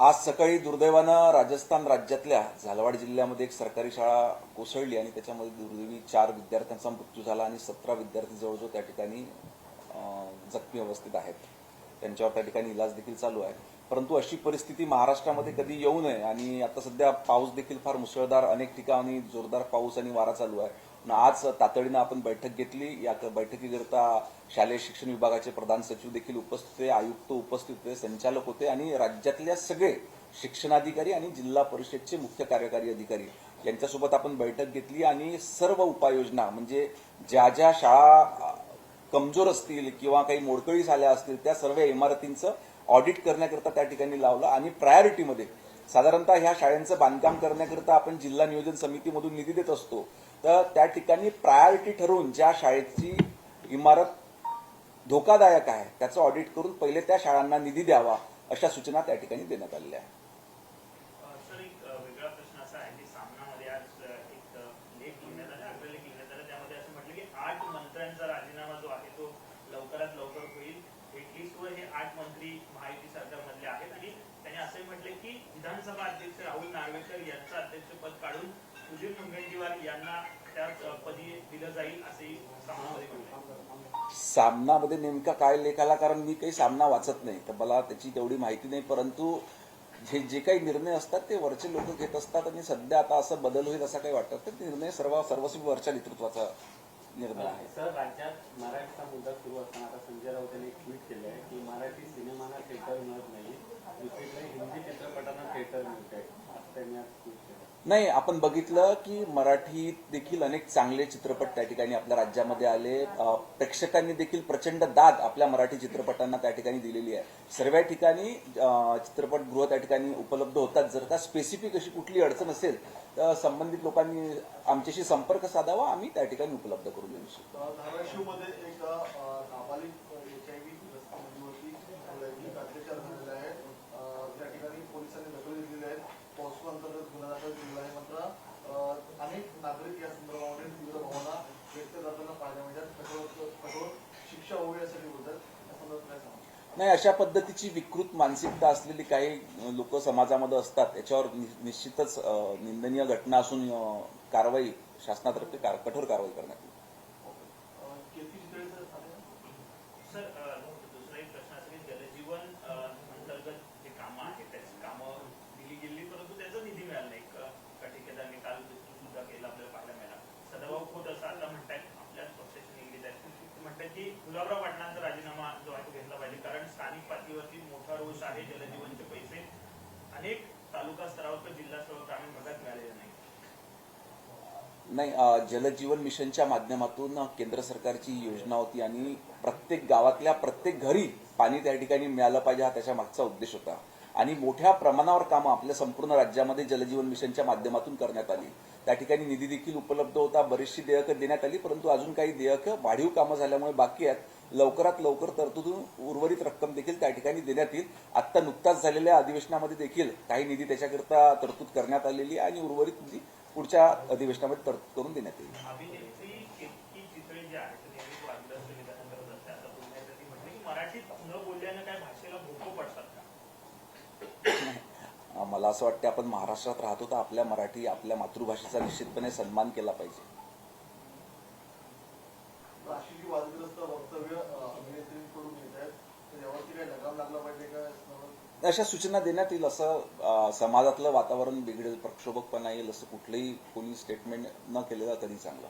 आज सकाळी दुर्दैवानं राजस्थान राज्यातल्या झालावाड जिल्ह्यामध्ये एक सरकारी शाळा कोसळली आणि त्याच्यामध्ये दुर्दैवी 4 विद्यार्थ्यांचा मृत्यू झाला आणि 17 विद्यार्थी जवळजवळ त्या ठिकाणी जखमी अवस्थेत आहेत. त्यांच्यावर त्या ठिकाणी इलाज देखील चालू आहे. परंतु अशी परिस्थिती महाराष्ट्रामध्ये कधी येऊ नये आणि आता सध्या पाऊस देखील फार मुसळधार अनेक ठिकाणी जोरदार पाऊस आणि वारा चालू आहे. आज तातडीनं आपण बैठक घेतली. या बैठकीकरता शालेय शिक्षण विभागाचे प्रधान सचिव देखील उपस्थित होते, आयुक्त उपस्थित होते, संचालक होते आणि राज्यातल्या सगळे शिक्षणाधिकारी आणि जिल्हा परिषदचे मुख्य कार्यकारी अधिकारी यांच्यासोबत आपण बैठक घेतली आणि सर्व उपाययोजना म्हणजे ज्या ज्या शाळा कमजोर असतील किंवा काही मोडकळी झाल्या असतील त्या सर्व इमारतींचं ऑडिट करण्याकरता त्या ठिकाणी लावलं आणि प्रायोरिटीमध्ये साधारणतः ह्या शाळांचं बांधकाम करण्याकरता आपण जिल्हा नियोजन समितीमधून निधी देत असतो. तर त्या ठिकाणी प्रायोरिटी ठरवून ज्या शाळेची इमारत धोकादायक आहे त्याचं ऑडिट करून पहिले त्या शाळांना निधी द्यावा अशा सूचना त्या ठिकाणी देण्यात आलेल्या आहेत. सर, एक वेगळा प्रश्न असा आहे की सामनामध्ये आज एक लेख लिहिण्यात आला, अग्रलेख लिहिण्यात आला. त्यामध्ये असं म्हटलं की 8 मंत्र्यांचा राजीनामा जो आहे तो लवकरात लवकर होईल. हिटलिस्टवर हे 8 मंत्री महायुती सरकारमधले आहेत आणि त्यांनी असंही म्हटले की विधानसभा अध्यक्ष राहुल नार्वेकर यांचं अध्यक्षपद काढून सुधीर मुनगंटीवार यांना त्याच पदी दिलं जाईल असंही सामनामध्ये म्हटलं. सामनामध्ये नेमका काय लेख आला, कारण मी काही सामना वाचत नाही तर मला त्याची तेवढी माहिती नाही. परंतु जे काही निर्णय असतात ते वरचे लोक घेत असतात आणि सध्या आता असं बदल होईल असं काही वाटत तर निर्णय सर्वस्वी वरच्या नेतृत्वाचा निर्णय आहे. सर, राज्यात मराठीचा मुद्दा सुरू असताना आता संजय राऊत यांनी एक ट्विट केलं आहे की मराठी सिनेमांना थिएटर मिळत नाही, दुसरीकडे हिंदी चित्रपटांना थिएटर मिळत आहे असं त्यांनी आज ट्विट केलं. नाही, आपण बघितलं की मराठीत देखील अनेक चांगले चित्रपट त्या ठिकाणी आपल्या राज्यामध्ये आले. प्रेक्षकांनी देखील प्रचंड दाद आपल्या मराठी चित्रपटांना त्या ठिकाणी दिलेली आहे. सर्व ठिकाणी चित्रपटगृह त्या ठिकाणी उपलब्ध होतात. जर का स्पेसिफिक अशी कुठली अडचण असेल तर संबंधित लोकांनी आमच्याशी संपर्क साधावा, आम्ही त्या ठिकाणी उपलब्ध करून देऊ शकतो. धाराशिवमध्ये एक नाबालिग HIV ग्रस्त मुलीवरती लैंगिक अत्याचार झालेला आहे. त्या ठिकाणी पोलिसांनी दखल घेतलेली आहे. पॉस्को अंतर्गत गुन्हा दाखल केलेला आहे. मात्र अनेक नागरिक या संदर्भामध्ये तीव्र भावना व्यक्त करताना पाहायला मिळतात. कठोर शिक्षा होईल यासाठी बोलतात. या संदर्भात काय सांगा? नाही, अशा पद्धतीची विकृत मानसिकता असलेली काही लोक समाजामध्ये असतात. त्याच्यावर निश्चितच निंदनीय घटना असून कारवाई शासनातर्फे कठोर कारवाई करण्यात येईल. सर, दुसरा एक प्रश्न असेल की जलजीवन अंतर्गत जे कामं आहेत त्याची कामं दिली गेली परंतु त्याचा निधी मिळाला नाही. ठेकेदारांनी काल सुद्धा केलं आपल्याला पाहायला मिळाला. सदाभाऊ खोत असं आता म्हणतायत, आपल्याच पक्षाचे निगडीत आहेत, ते म्हणतात की गुलाबराव पाटलांचा राजीनामा जो आहे तो घेतला पाहिजे कारण स्थानिक पातळीवरती मोठा रोष आहे. जलजीवनचे पैसे अनेक तालुका स्तरावर तर जिल्हा स्तरावर ग्रामीण भागात मिळालेले नाही. नाही, जलजीवन मिशनच्या माध्यमातून केंद्र सरकारची योजना होती आणि प्रत्येक गावातल्या प्रत्येक घरी पाणी त्या ठिकाणी मिळालं पाहिजे हा त्याच्या मागचा उद्देश होता. आणि मोठ्या प्रमाणावर कामं आपल्या संपूर्ण राज्यामध्ये जलजीवन मिशनच्या माध्यमातून करण्यात आली. त्या ठिकाणी निधी देखील उपलब्ध होता. बरीचशी देयकं देण्यात आली, परंतु अजून काही देयकं वाढीव कामं झाल्यामुळे बाकी आहेत. लवकरात लवकर तरतूदून उर्वरित रक्कम देखील त्या ठिकाणी देण्यात येईल. आत्ता नुकताच झालेल्या अधिवेशनामध्ये देखील काही निधी त्याच्याकरता तरतूद करण्यात आलेली आहे आणि उर्वरित निधी पुढच्या अधिवेशनामध्ये तरतूद करून देण्यात येईल. अभिनेत्री केतकी चितळे जे आहेत ते नेहमी वादग्रस्त विधान करत असते. आता पुण्यात ती म्हटली की मराठीत न बोलल्यानं काय भाषेला भोको पडतात का? मला असं वाटतं आपण महाराष्ट्रात राहतो तर आपल्या मराठी आपल्या मातृभाषेचा निश्चितपणे सन्मान केला पाहिजे. अशी जी वादग्रस्त वक्तव्य अभिनेत्रींकडून येत आहेत तर यावरती काही लगाम लागला पाहिजे का? अशा सूचना देण्यात येईल. असं समाजातलं वातावरण बिघडेल, प्रक्षोभकपणा येईल असं कुठलंही कोणी स्टेटमेंट न केलेलं कधी चांगलं.